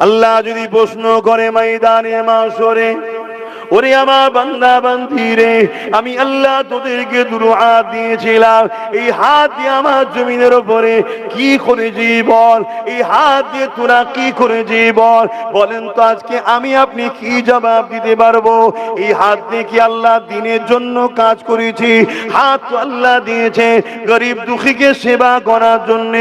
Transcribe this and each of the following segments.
আল্লাহ যদি প্রশ্ন করে ময়দানে মাশরে, ওরে আমার বান্দা বান্দি রে, আমি আল্লাহ তোদেরকে দুটো হাত দিয়েছিলাম, এই হাত দিয়ে আমার জমিনের উপরে কি করেছি বল, এই হাত দিয়ে তোরা কি করেছি বল, বলেন তো আজকে আমি আপনি কি জবাব দিতে পারবো? এই হাত দিয়ে কি আল্লাহ দিনের জন্য কাজ করেছি? হাত তো আল্লাহ দিয়েছে গরিব দুঃখীকে সেবা করার জন্য,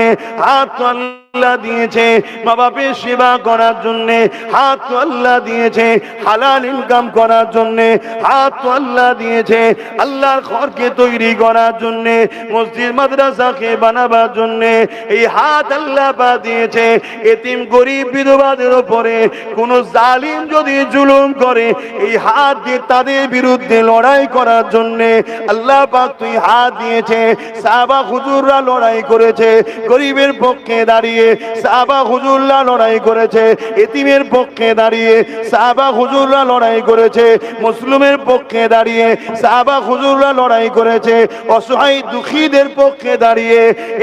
হাত তো আল্লাহ দিয়েছে মা বাপের সেবা করার জন্য, হাত তো আল্লাহ দিয়েছে হালাল ইনকাম করার জন্য, হাত তো আল্লাহ দিয়েছে আল্লাহর ঘরকে তৈরি করার জন্য, মসজিদ মাদ্রাসাকে বানাবার জন্য। এই হাত আল্লাহ পাক দিয়েছে এতিম গরিব বিধবাদের উপরে কোন জালিম যদি জুলুম করে, এই হাত দিয়ে তাদের বিরুদ্ধে লড়াই করার জন্য আল্লাহ পাক তুই হাত দিয়েছে। সাহাবা হুজুররা লড়াই করেছে গরিবের পক্ষে দাঁড়িয়ে, সাহাবা হুজুররা লড়াই করেছে এতিমের পক্ষে দাঁড়িয়ে, সাহাবা হুজুররা লড়াই করেছে মুসলিমের পক্ষে দাঁড়িয়ে, সাহাবা হুজুররা লড়াই করেছে অসহায় দুঃখীদের পক্ষে দাঁড়িয়ে।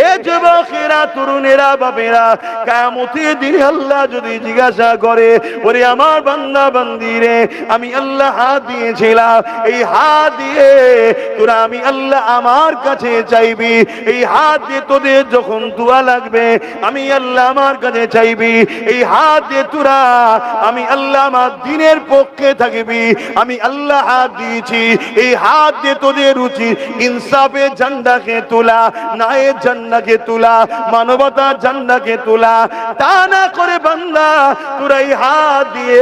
এ যুবকেরা, তরুণেরা, বাপেরা, কিয়ামতের দিনে আল্লাহ যদি জিজ্ঞাসা করে, ওরে আমার বান্দা বান্দি রে, আমি আল্লাহ হাত দিয়েছিলাম, এই হাত দিয়ে তোরা আমি আল্লাহ আমার কাছে চাইবি, এই হাত দিয়ে তোদের যখন দোয়া লাগবে আমি আল্লাহ আমার কাছে চাইবি, এই হাত দিয়ে তোরা আমি আল্লাহ আমার দ্বীনের পক্ষে থাকবি, আমি আল্লাহ হাত দিয়েছি, এই হাত দিয়ে তোদের উচিত ইনসাফের ঝান্ডাকে তোলা, ন্যায়ের ঝান্ডাকে তোলা, মানবতার ঝান্ডাকে তোলা। তা না করে বান্দা তোরা এই হাত দিয়ে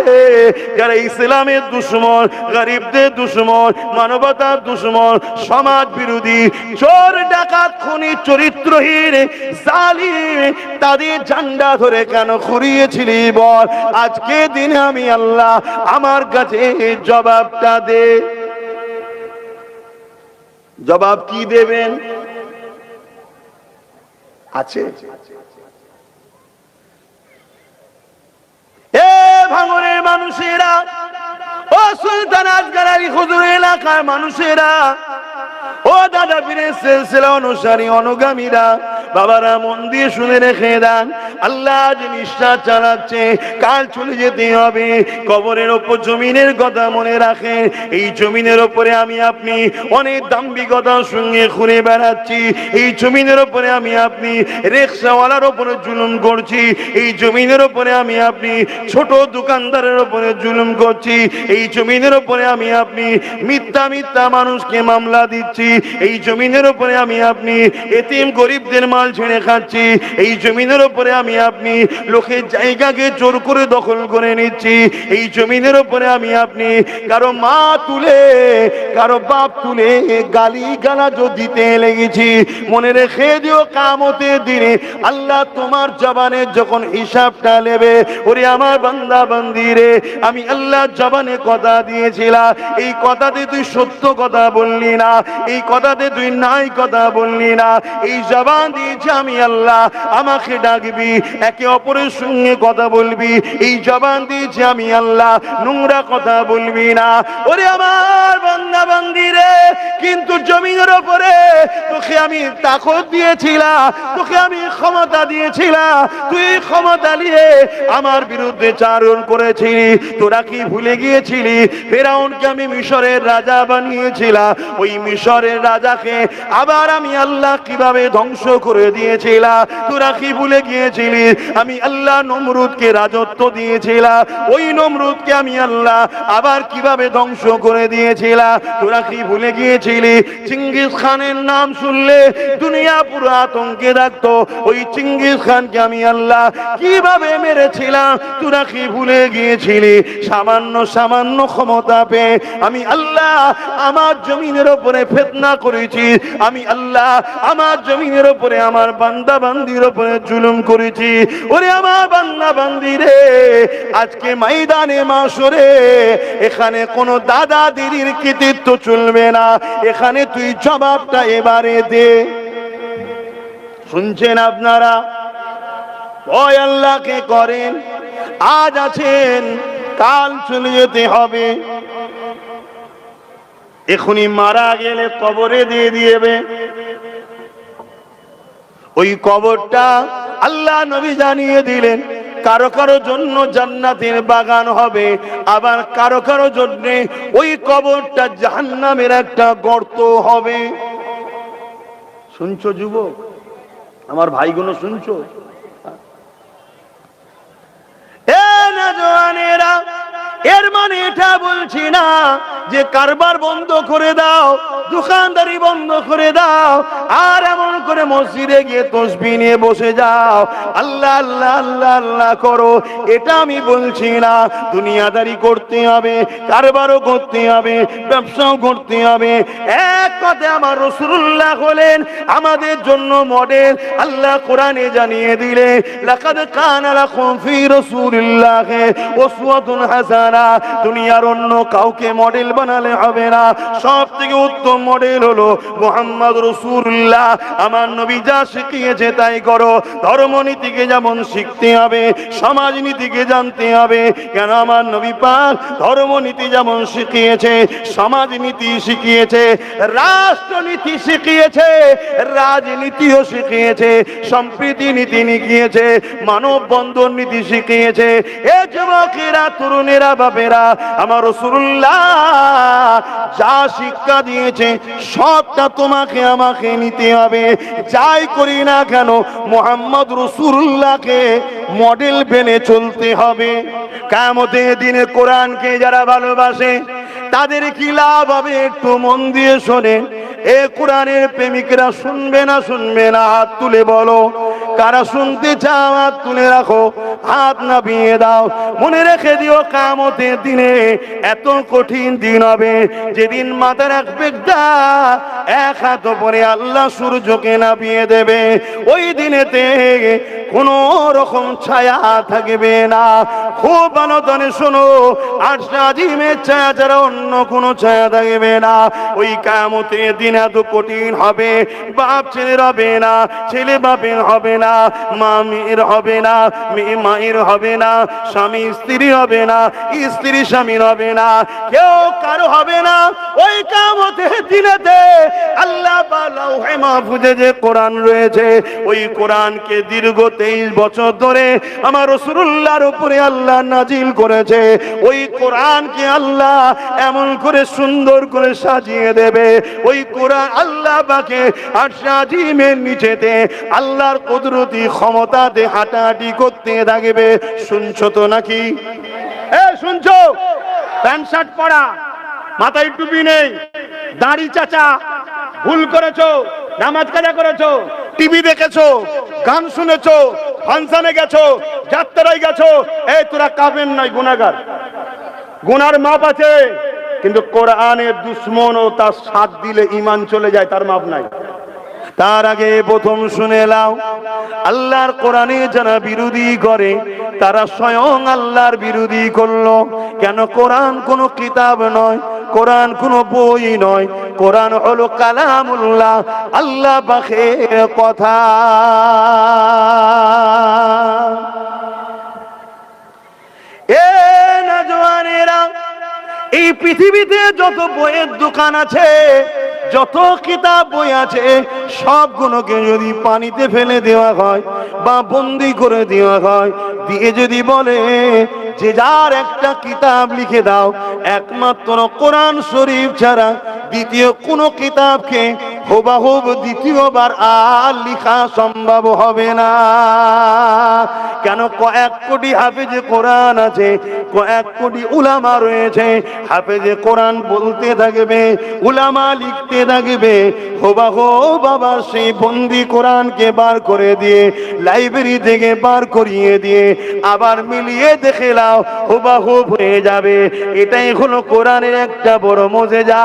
যারা ইসলামের দুশমন, গরিবদের দুশমন, মানবতার দুশমন, সমাজ বিরোধী, চোর ডাকাত খুনি চরিত্রহীন জালিম, তাদের ঝান্ডা ধরে কেন ঘুরিয়েছিলি বল? আজকে দিনে আমি আল্লাহ আমার কাছে জবাবটা দে। জবাব কি দেবেন? আছে এ ভাঙনের মানুষেরা, ও সুলতান আজগার আলী হুজুর এলাকার মানুষেরা, ও দাদা পীরের সিলসিলা অনুসারী অনুগামীরা, বাবারা মন দিয়ে শুনে রেখে দেন, আল্লাহ যে নিঃশ্বাস চালাচ্ছে কাল চলে যেতে হবে। কবরের ওপর জমিনের কথা মনে রাখেন, এই জমিনের ওপরে আমি আপনি অনেক দাম্ভিকতার সঙ্গে ঘুরে বেড়াচ্ছি, এই জমিনের ওপরে আমি আপনি রিকশাওয়ালার ওপরে জুলুম করছি, এই জমিনের ওপরে আমি আপনি ছোট দোকানদারের ওপরে জুলুম করছি, এই জমিনের ওপরে আমি আপনি মিথ্যা মিথ্যা মানুষকে মামলা দিচ্ছি, এই জমিনের ওপরে আমি আপনি এতিম গরিবদের মাল ছেড়ে খাচ্ছি, এই জমিনের ওপরে আমি আপনি লোকের জায়গাকে জোর করে দখল করে নিচ্ছি, এই জমিনের ওপরে আমি আপনি কারো মা তুলে কারো বাপ তুলে গালি গালাজ দিতে লেগেছি। মনে রেখে দিও কিয়ামতের দিনে আল্লাহ তোমার জবানে যখন হিসাবটা নেবে, ওরে আমার বান্দা বান্দি রে, আমি আল্লাহ জবানে কথা দিয়েছিলাম, এই কথাতে তুই সত্য কথা বললি না, এই কথাতে তুই নাই কথা বললি না, এই জবান দিয়েছি আমি আল্লাহ, আমাকে ডাকবি, একে অপরের সঙ্গে কথা বলবি, এই জবান দিয়েছি আমি আল্লাহ, নোংরা কথা বলবি না। ওরে আমার বান্দা বান্দি রে, কিন্তু জমিনের উপরে তোকে আমি তাকত দিয়েছিলাম, তোকে আমি ক্ষমতা দিয়েছিলাম, তুই ক্ষমতা নিয়ে আমার বিরুদ্ধে চারণ করেছিলি। তোরা কি ভুলে গিয়েছিলি ফেরাউনকে আমি মিশরের রাজা বানিয়েছিলাম, ওই মিশরের রাজাকে আবার আমি আল্লাহ কিভাবে ধ্বংস করে দিয়েছিলাম? তোরা কি ভুলে গিয়েছিলি আমি আল্লাহ নমরুদকে রাজত্ব দিয়েছিলাম, ওই নমরুদকে আমি আল্লাহ আবার কিভাবে ধ্বংস করে দিয়েছিলাম? তোরা কি ভুলে গিয়েছিলি চিঙ্গিস খানের নাম শুনলে দুনিয়া পুরো আতঙ্কে রাখতো, ওই চিঙ্গিস খানকে আমি আল্লাহ কিভাবে মেরেছিলাম? তোরা কি ভুলে গিয়েছিলি সামান্য সামান্য ক্ষমতা পেয়ে আমি আল্লাহ আমার জমিনের উপরে ফিতনা করেছি, আমি আল্লাহ আমার জমিনের উপরে আমার বান্দা বান্দির উপরে জুলুম করেছি। ওরে আমার বান্দা বান্দি রে, আজকে ময়দানে মাশরে এখানে কোনো দাদা দিদির কৃতিত্ব চলবে না, এখানে তুই জবাবটা এবারে দে। শুনছেন আপনারা? ভয় আল্লাহকে করেন, আজ আছেন কাল চলে যেতে হবে, এখনই মারা গেলে কবরে দিয়ে দিবে। ওই কবরটা আল্লাহ নবী জানিয়ে দিলেন কারো কারো জন্য জান্নাতের বাগান হবে, আবার কারো কারো জন্য ওই কবরটা জাহান্নামের একটা গর্ত হবে। শুনছো যুবক, আমার ভাইগুলো শুনছো? এ নওজওয়ানেরা, এর মানে এটা বলছি না যে কারবার বন্ধ করে দাও, দোকানদারি বন্ধ করে দাও, আর এমন করে মসজিদে গিয়ে তাসবিহ নিয়ে বসে যাও, আল্লাহ আল্লাহ আল্লাহ আল্লাহ করো, এটা আমি বলছি না। দুনিয়াদারি করতে হবে, কারবারও করতে হবে, ব্যবসাও করতে হবে। এক কথায় আমার রাসূলুল্লাহ হলেন আমাদের জন্য মডেল। আল্লাহ কোরআনে জানিয়ে দিলে, লাকাদ কানা লাকুম ফি রাসূলিল্লাহি উসওয়াতুন হাসানা। দুনিয়ার অন্য কাউকে মডেল বানালে হবে না, সব থেকে উত্তম মডেল হলো মুহাম্মদ রাসূলুল্লাহ। আমার নবী যা শিখিয়েছে তাই করো। ধর্মনীতিকে যেমন শিখতে হবে, সমাজনীতিকে জানতে হবে। কেন আমার নবী পাক ধর্মনীতি যেমন শিখিয়েছে, সমাজনীতি শিখিয়েছে, রাষ্ট্রনীতি শিখিয়েছে, রাজনীতিও শিখিয়েছে, সম্প্রীতি নীতি শিখিয়েছে, মানব বন্ধন নীতি শিখিয়েছে। এ যুবকেরা, তরুণেরা, বাপেরা, আমার রাসূলুল্লাহ যা শিক্ষা দিয়েছে সবটা তোমাকে আমাকে নিতে হবে। যাই করি না কেন মুহাম্মদ রাসূলুল্লাহকে মডেল বেনে চলতে হবে। কিয়ামতের দিনে কোরআনকে যারা ভালোবাসে তাদের কি লাভ হবে একটু মন দিয়ে শোনেন। এ কোরআনের প্রেমিকরা শুনবে না শুনবে না? হাত তুলে বলো, কারা শুনতে চাও হাত তুলে রাখো, হাত নামিয়ে দাও। মনে রেখে দিও, কিয়ামতের দিনে এত কঠিন দিন হবে যেদিন মাথার এক বেগটা এক হাত উপরে আল্লাহ সূর্যকে নামিয়ে দেবে। ওই দিনেতে কোন রকম ছায়া থাকবে না। খুব ভালো করে শোনো, আরশ আজিমের ছায়া ছাড়া অন্য কোন ছায়া থাকবে না। ওই কিয়ামতের দিন এত কঠিন হবে, বাপ ছেলের হবে না, ছেলে বাপের হবে না, মা মেয়ের হবে না, মেয়ে মায়ের হবে না, স্বামী স্ত্রী হবে না, স্ত্রী স্বামীর হবে না, কেউ কারো হবে না। ওই কিয়ামতের দিনেতে আল্লাহ লাউহে মাহফুজে যে কোরআন রয়েছে, ওই কোরআনকে দীর্ঘ 23 বছর ধরে আমার রাসূলুল্লাহর উপরে আল্লাহ নাজিল করেছে। ওই কোরআনকে আল্লাহ এমন করে সুন্দর করে সাজিয়ে দেবে, ওই কোরআন আল্লাহ পাকে আরশ আজিমের নিচেতে আল্লাহর কুদরতি ক্ষমতাতে হাঁটাহাঁটি করতে থাকবে। শুনছো তো নাকি? শুনছো? প্যান্ট শার্ট পরা, মাথায় টুপি নেই, দাড়ি চাচা, ভুল করেছো, নামাজ কাজা করেছো, টিভি দেখেছো, গান শুনেছো, ফাংশনে গেছো, যাত্রায় গেছো, এই তোরা কাফের নয়, গুনাহগার। গুনার মাপ আছে, কিন্তু কোরআনের দুশমন ও তার সাথ দিলে ঈমান চলে যায়, তার মাপ নাই। তার আগে প্রথম শুনে নাও, আল্লাহর কোরআনে যারা বিরোধী করে তারা স্বয়ং আল্লাহর বিরোধী করলো। কেন? কোরআন কোনো কিতাব নয়, কোরআন কোনো বই নয়, কোরআন হলো কালামুল্লাহ, আল্লাহ পাকের কথা। এ নওজওয়ানেরা, এই পৃথিবীতে যত বইয়ের দোকান আছে, যত কিতাব বই আছে, সবগুলোকে যদি পানিতে ফেলে দেওয়া হয় বা বন্দি করে দেওয়া হয়, দিয়ে যদি বলে যে যার একটা কিতাব লিখে দাও, একমাত্র কোরআন শরীফ ছাড়া দ্বিতীয় কোনো কিতাবকে হুবহুব দ্বিতীয়বার আর লেখা সম্ভব হবে না। কেন? কয়েক কোটি হাফেজে কোরআন আছে, কয়েক কোটি উলামা রয়েছে। হাফেজে কোরআন বলতে থাকবে, উলামা লিখতে থাকবে, হুবহুব বাবা সেই বন্দি কোরআনকে বার করে দিয়ে, লাইব্রেরি থেকে বার করিয়ে দিয়ে আবার মিলিয়ে দেখে নাও, হুবহুব হয়ে যাবে। এটাই হলো কোরআনের একটা বড় মুজিজা।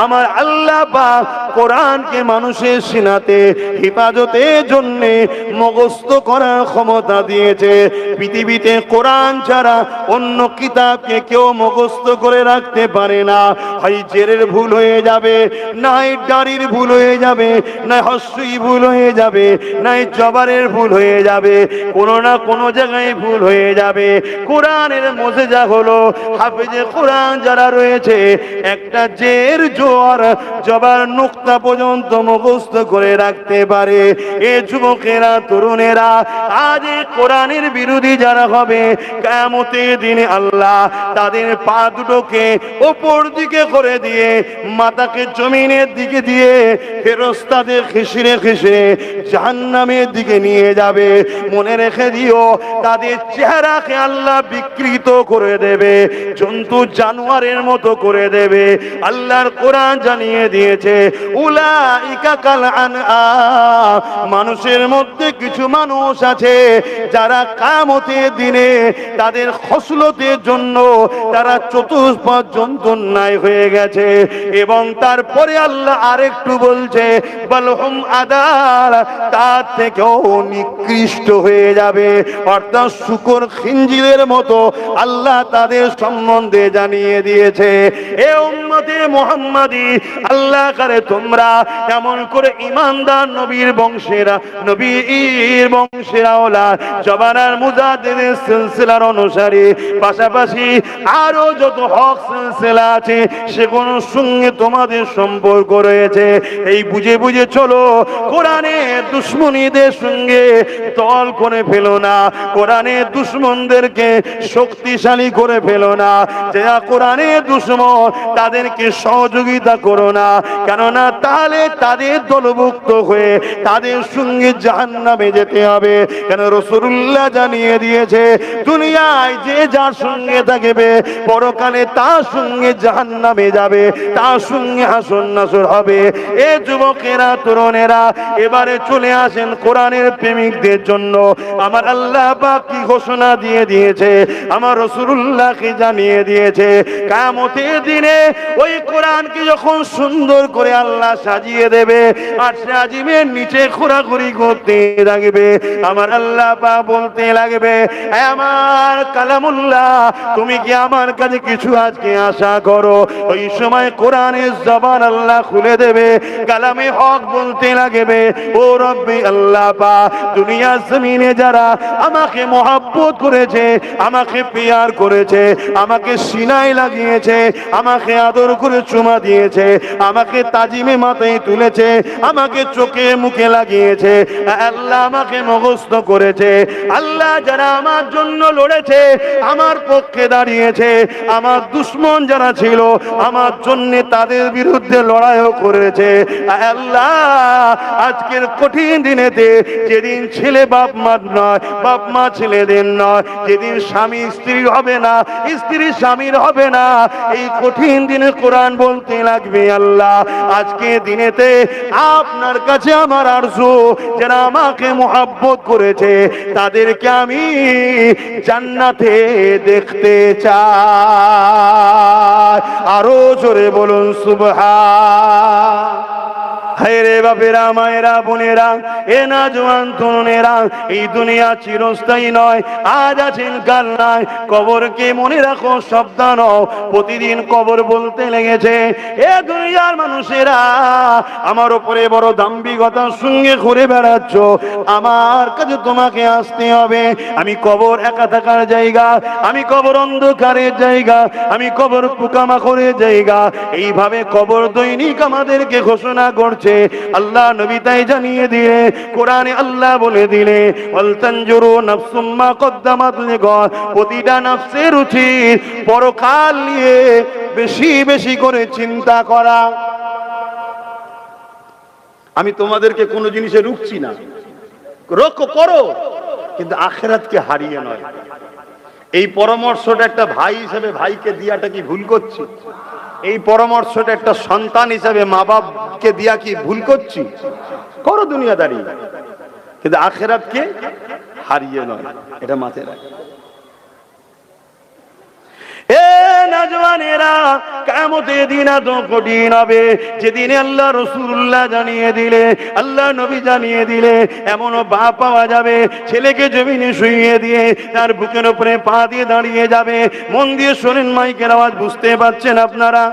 আমার আল্লাহ পাক কোরআনকে মানুষের সিনাতে হেফাজতের জন্য মুখস্থ করার ক্ষমতা দিয়েছে। পৃথিবীতে কোরআন ছাড়া অন্য কিতাবকে কেউ মুখস্থ করে রাখতে পারে না। হয় জেরের ভুল হয়ে যাবে, নাই ডাড়ির ভুল হয়ে যাবে, নাই হস্যই ভুল হয়ে যাবে, নাই জবারের ভুল হয়ে যাবে, কোনো না কোনো জায়গায় ভুল হয়ে যাবে। কোরআনের মুজিজা হলো হাফেজে কোরআন যারা রয়েছে একটা জের জোয়ার জবার নুক্তা পর্যন্ত মুখস্থ করে রাখতে পারে। এ যুবকেরা তরুণেরা আজ কোরআনের বিরোধী যারা হবে কিয়ামতের দিনে আল্লাহ তাদের পা দুটোকে উপর দিকে করে দিয়ে মাথাকে জমিনের দিকে দিয়ে ফেরেশতাদের খিসরে খিসরে জাহান্নামের দিকে নিয়ে যাবে। মনে রেখে দিও তাদের চেহারাকে আল্লাহ বিকৃত করে দেবে, জন্তু জানোয়ারের মতো করে দেবে। আল্লাহর কোরআন জানিয়ে দিয়েছে উলাইকা কাল আনআম, মানুষের মধ্যে কিছু মানুষ আছে যারা কিয়ামতের দিনে তাদের খসলতের জন্য তারা চতুষ্পদ জন্তুর ন্যায় হয়ে গেছে। এবং তারপরে আল্লাহ আরেকটু বলছে বালহুম আদাল, তার থেকেও নিকৃষ্ট হয়ে যাবে, অর্থাৎ শূকর খিঞ্জিরের মতো আল্লাহ তাদের সম্বন্ধে জানিয়ে দিয়েছে। এ উম্মতে মুহাম্মাদি, আল্লাহ করে তোমরা এমন করে ইমানদার নবীর বংশেরা, নবীর বংশেরা ওলা জবানার মুজাদ্দিদের সিলসিলার অনুসারী, পাশাপাশি আরো যত হক সিলসিলা আছে সেগুলোর সঙ্গে তোমাদের সম্পর্ক রয়েছে। এই বুঝে বুঝে চলো, কোরআনের দুশ্মনীদের সঙ্গে দল করে ফেলো না, কোরআনের দুশ্মনদেরকে শক্তিশালী করে ফেলো না। যারা কোরআনের দুশ্মন তাদেরকে সহযোগিতা করো না, কেননা তাহলে তাদের দলভুক্ত হয়ে তাদের সঙ্গে জাহান্নামে যেতে হবে। কেন রাসূলুল্লাহ জানিয়ে দিয়েছে দুনিয়ায় যে যার সঙ্গে থাকবে পরকালে তার সঙ্গে জাহান্নামে যাবে, তার সঙ্গে হাসর নাসর হবে। এ যুবকেরা তরুণেরা এবারে চলে আসেন কোরআনের প্রেমিকদের জন্য। আমার আল্লাহ পাক কি ঘোষণা দিয়ে দিয়েছে, আমার রাসূলুল্লাহকে জানিয়ে দিয়েছে কিয়ামতের দিনে ওই কোরআনকে যখন সুন্দর করে আল্লাহ সাজিয়ে দেবে আর সাজিমের নিচে ঘোরাঘুরি করতে লাগবে, আমার আল্লাহ পাক বলতে লাগবে আমার কালামুল্লাহ তুমি কি আমার কাছে কিছু আজকে আশা করো? ওই সময় কোরআনের জবান আল্লাহ খুলে দেবে, কালামে হক বলতে লাগবে ও রব্বি আল্লাহ পাক দুনিয়া জমিনে যারা আমাকে মহব্বত করেছে, আমাকে পিয়ার করেছে, আমাকে সিনায় লাগিয়েছে, আমাকে আদর করে চুমা দিয়েছে, আমাকে তাজিমে মাথায় তুলেছে, আমাকে চোখে মুখে লাগিয়েছে, আল্লাহ আমাকে মুখস্থ করেছে, আল্লাহ যারা আমার জন্য লড়েছে, আমার পক্ষে দাঁড়িয়েছে, আমার দুশ্মন যারা ছিল আমার জন্য তাদের বিরুদ্ধে লড়াইও করেছে, আল্লাহ আজকের কঠিন দিনেতে যেদিন ছেলে বাপ মা নয়, বাপ মা ছেলেদের নয়, যেদিন স্বামী স্ত্রী হবে না, স্ত্রী স্বামীর হবে না, এই কঠিন দিনে কোরআন বলতে লাগবে আল্লাহ আজকে দিনেতে আপনার কাছে আমার আরজু যারা আমাকে মহব্বত করেছে তাদেরকে আমি জান্নাতে দেখতে চাই। আরো জোরে বলুন সুবহান। হায়রে বাপেরা, মায়েরা, বোনেরা, এ না জওয়ান তরুণেরা, এই দুনিয়া চিরস্থায়ী নয়, আজ আছেন কাল নাই। কবরকে মনে রাখো, সাবধান হও, প্রতিদিন কবর বলতে লেগেছে। এ দুনিয়ার মানুষেরা আমার উপরে বড় দাম্ভিকতার সঙ্গে ঘুরে বেড়াচ্ছ, আমার কাছে তোমাকে আসতে হবে। আমি কবর একা থাকার জায়গা, আমি কবর অন্ধকারের জায়গা, আমি কবর পোকামাকড়ের জায়গা, এইভাবে কবর দৈনিক আমাদেরকে ঘোষণা করছে। আল্লাহ নবী তাই জানিয়ে দিলে, কোরআনে আল্লাহ বলে দিলে ওয়াল তানজুরু নাফসুম মা কদ্দামাত লিগাদ, প্রতিটা নফসের উচিত পরকাল নিয়ে বেশি বেশি করে চিন্তা করা। আমি তোমাদেরকে কোনো জিনিসে রুখছি না, রোক করো, কিন্তু আখিরাতকে হারিয়ে নয়। এই পরামর্শটা একটা ভাই হিসেবে ভাইকে দিয়াটা কি ভুল করছি? এই পরামর্শটা একটা সন্তান হিসেবে মা বাপকে দিয়া কি ভুল করছি? করো দুনিয়াদারি, কিন্তু আখিরাতকে হারিয়ে নয়, এটা মাথায় রাখ। এ নওজওয়ানেরা, কিয়ামতের দিন এত কঠিন হবে যেদিনে আল্লাহ রাসূলুল্লাহ জানিয়ে দিলে, আল্লাহ নবী জানিয়ে দিলে, এমন বাপ পাওয়া যাবে ছেলেকে জমিনে শুইয়ে দিয়ে তার বুকের উপরে পা দিয়ে দাঁড়িয়ে যাবে। মন দিয়ে শোনেন, মাইকের আওয়াজ বুঝতে পারছেন আপনারা?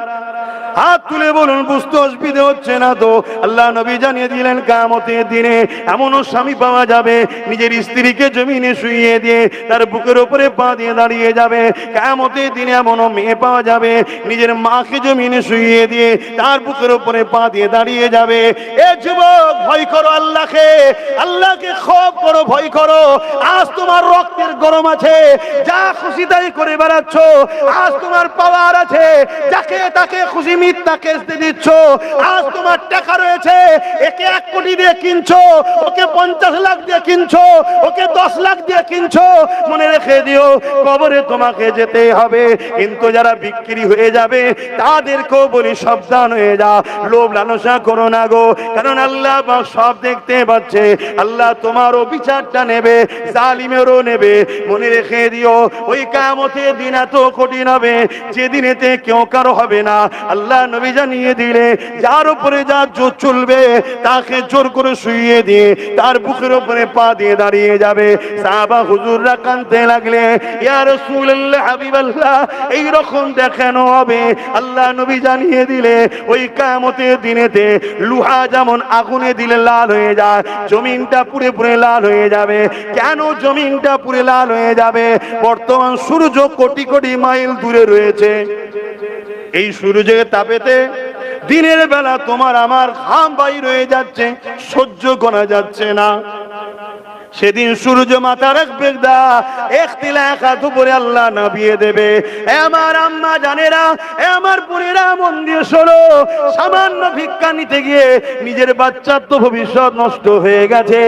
হাত তুলে বলুন বুঝতে অসুবিধা হচ্ছে না তো? আল্লাহ নবী জানিয়ে দিলেন কিয়ামতের দিনে এমনও স্বামী পাওয়া যাবে নিজের স্ত্রীকে জমিনে শুইয়ে দিয়ে তার বুকের উপরে পা দিয়ে দাঁড়িয়ে যাবে। কিয়ামতের দিনে এমনও মেয়ে পাওয়া যাবে নিজের মাকে জমিনে শুইয়ে দিয়ে তার বুকের উপরে পা দিয়ে দাঁড়িয়ে যাবে। এ যুবক, ভয় করো আল্লাহকে, আল্লাহকে খৌফ করো, ভয় করো। আজ তোমার রক্তের গরম আছে, যা খুশি তাই করে বেড়াচ্ছ। আজ তোমার পাওয়ার আছে, যাকে তাকে খুশি মিথ্যা কেস দিয়ে দিচ্ছ। আজ তোমার টাকা রয়েছে, একে 1 কোটি দিয়ে কিনছো, ওকে 50 লাখ দিয়ে কিনছো, ওকে 10 লাখ দিয়ে কিনছো। মনে রেখে দিও কবরে তোমাকে যেতে হবে। কিন্তু যারা বিক্রি হয়ে যাবে তাদেরকেও বলি সাবধান হয়ে যা, লোভ লালসা করো না গো, কারণ আল্লাহ সব দেখতে পাচ্ছে। আল্লাহ তোমারও বিচারটা নেবে, জালিমেরও নেবে। মনে রেখে দিও ওই কিয়ামতের দিন এত কঠিন হবে যেদিনেতে কেউ কারো হবে না। আল্লাহ নবী জানিয়ে দিলে যার উপরে যা জোর চলবে তাকে জোর করে শুইয়ে দিয়ে তার বুকের উপরে পা দিয়ে দাঁড়িয়ে যাবে। সাহাবা হুজুররা কাঁদতে লাগলে, ইয়া রাসূলুল্লাহ, হাবিবাল্লাহ, এই রকম দেখানো হবে। আল্লাহ নবী জানিয়ে দিলে ওই কিয়ামতের দিনেতে লোহা যেমন আগুনে দিলে লাল হয়ে যায়, জমিনটা পুড়ে পুড়ে লাল হয়ে যাবে। কেন জমিনটা পুড়ে লাল হয়ে যাবে? বর্তমান সূর্য কোটি কোটি মাইল দূরে রয়েছে। এই সূর্যের তাপেতে দিনের বেলা তোমার আমার ঘাম বাইর হয়ে যাচ্ছে, সহ্য করা যাচ্ছে না। সেদিন সূর্য মাথা রাখবে দা ইখতিলাফ উপরে আল্লাহ নামিয়ে দেবে। আমার আম্মা জানেরা, আমার বোনেরা, মন দিয়ে শোনো, সামান্য ভিক্ষা নিতে গিয়ে নিজের বাচ্চার তো ভবিষ্যৎ নষ্ট হয়ে গেছে,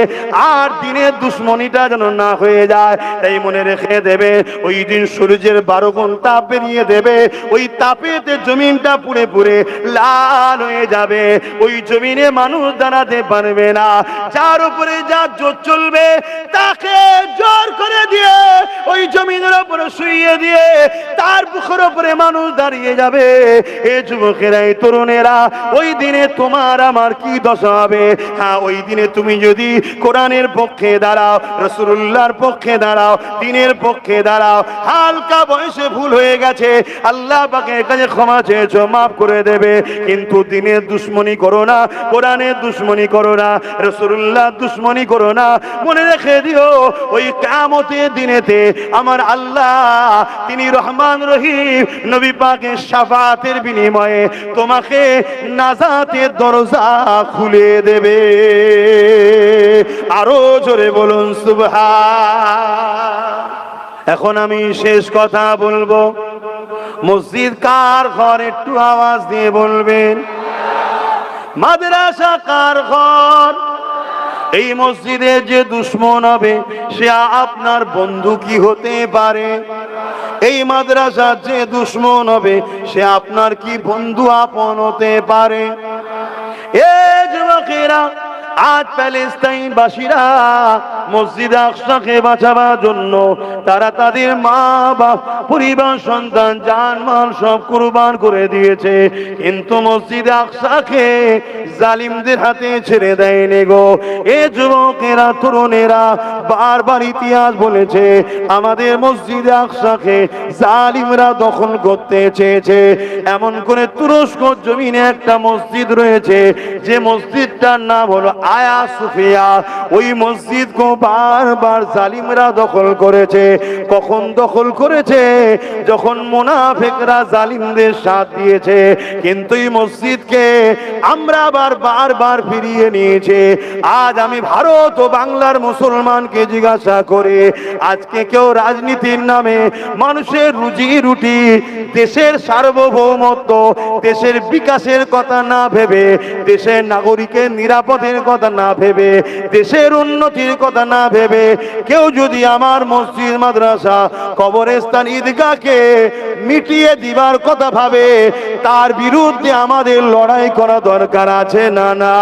আর দিনের দুশ্মনীটা যেন না হয়ে যায়। তাই মনে রেখে দেবে ওই দিন সূর্যের 12 গুণ তাপ বেরিয়ে দেবে। ওই তাপেতে জমিনটা পুড়ে পুড়ে লাল হয়ে যাবে। ওই জমিনে মানুষ দাঁড়াতে পারবে না। যার উপরে যা জোর চলবে তাকে জোর করে দিয়ে ওই জমিনের উপরে শুইয়ে দিয়ে তার বুকের উপরে মানুষ দাঁড়িয়ে যাবে। এ যুবকেরা, এই তরুণেরা, ওই দিনে তোমার আমার কি দশা হবে? হ্যাঁ, ওই দিনে তুমি যদি কোরআনের পক্ষে দাঁড়াও, রাসূলুল্লাহর পক্ষে দাঁড়াও, দ্বীনের পক্ষে দাঁড়াও, হালকা বয়সে ভুল হয়ে গেছে, আল্লাহ পাকের কাছে ক্ষমা চেয়েছো, মাফ করে দেবে। কিন্তু দ্বীনের দুশ্মনী করো না, কোরআনের দুশ্মনী করো না, রাসূলুল্লাহর দুশ্মনী করো না। মনে রেখে দিও ওই কিয়ামতের দিনেতে আমার আল্লাহ, তিনি রহমান রহিম, নবী পাকের শাফাতের বিনিময়ে তোমাকে নাজাতের দরজা খুলে দেবে। আরো জোরে বলুন সুবহান। এখন আমি শেষ কথা বলবো। মসজিদ কার ঘর? একটু আওয়াজ দিয়ে বলবেন। মাদ্রাসা কার ঘর? এই মসজিদে যে দুশ্মন হবে সে আপনার বন্ধু কি হতে পারে? এই মাদ্রাসার যে দুশ্মন হবে সে আপনার কি বন্ধু আপন হতে পারে? এ যুবকেরা, আজ প্যালেস্তাইনবাসীরা মসজিদ আকসাকে বাঁচাবার জন্য তারা তাদের মা বাপ, পরিবার, সন্তান, জানমাল সব কুরবান করে দিয়েছে, কিন্তু মসজিদ আকসাকে জালিমদের হাতে ছেড়ে দেয়নি গো। এ যুবকেরা, তরুণেরা, বারবার ইতিহাস বলেছে আমাদের মসজিদ আকসাকে জালিমরা দখল করতে চেয়েছে। এমন করে তুরস্ক জমিনে একটা মসজিদ রয়েছে, যে মসজিদটার নাম হলো আয়া সুফিয়া। ওই মসজিদ কো বারবার জালিমরা দখল করেছে। কখন দখল করেছে? যখন মুনাফিকরা জালিমদের সাথ দিয়েছে। কিন্তু এই মসজিদকে আমরা বারবার ফিরিয়ে নিয়েছে। আজ আমি ভারত ও বাংলার মুসলমানকে জিজ্ঞাসা করে, আজকে কেউ রাজনীতির নামে মানুষের রুজি রুটি, দেশের সার্বভৌমত্ব, দেশের বিকাশের কথা না ভেবে, দেশের নাগরিকের নিরাপদের কথা না ভেবে, দেশের উন্নতির কথা না ভেবে কেউ যদি আমার মসজিদ, মাদ্রাসা, কবরস্থান, ঈদগাহকে মিটিয়ে দিবার কথা ভাবে, তার বিরুদ্ধে আমাদের লড়াই করা দরকার আছে না? না